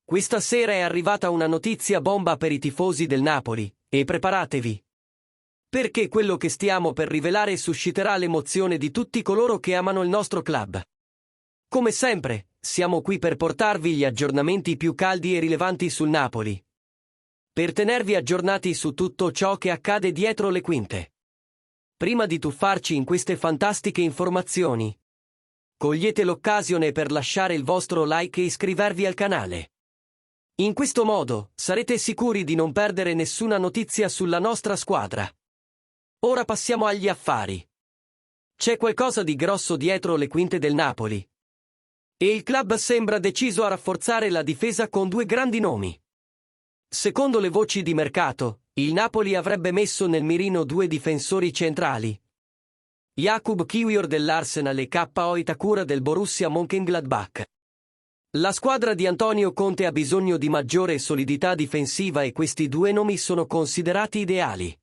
Questa sera è arrivata una notizia bomba per i tifosi del Napoli, e preparatevi. Perché quello che stiamo per rivelare susciterà l'emozione di tutti coloro che amano il nostro club. Come sempre, siamo qui per portarvi gli aggiornamenti più caldi e rilevanti sul Napoli. Per tenervi aggiornati su tutto ciò che accade dietro le quinte. Prima di tuffarci in queste fantastiche informazioni, cogliete l'occasione per lasciare il vostro like e iscrivervi al canale. In questo modo, sarete sicuri di non perdere nessuna notizia sulla nostra squadra. Ora passiamo agli affari. C'è qualcosa di grosso dietro le quinte del Napoli. E il club sembra deciso a rafforzare la difesa con due grandi nomi. Secondo le voci di mercato, il Napoli avrebbe messo nel mirino due difensori centrali. Jakub Kiwior dell'Arsenal e K.O. Itakura del Borussia Mönchengladbach. La squadra di Antonio Conte ha bisogno di maggiore solidità difensiva e questi due nomi sono considerati ideali.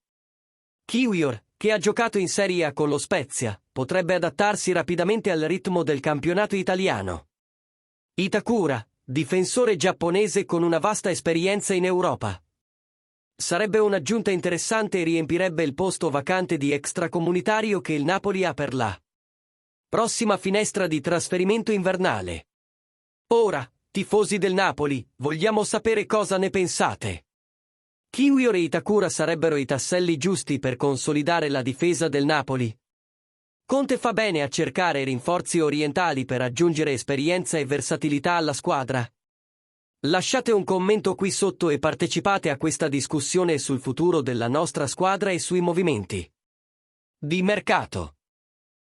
Kiwior, che ha giocato in Serie A con lo Spezia, potrebbe adattarsi rapidamente al ritmo del campionato italiano. Itakura, difensore giapponese con una vasta esperienza in Europa. Sarebbe un'aggiunta interessante e riempirebbe il posto vacante di extracomunitario che il Napoli ha per la prossima finestra di trasferimento invernale. Ora, tifosi del Napoli, vogliamo sapere cosa ne pensate. Kiwior e Itakura sarebbero i tasselli giusti per consolidare la difesa del Napoli. Conte fa bene a cercare rinforzi orientali per aggiungere esperienza e versatilità alla squadra. Lasciate un commento qui sotto e partecipate a questa discussione sul futuro della nostra squadra e sui movimenti di mercato.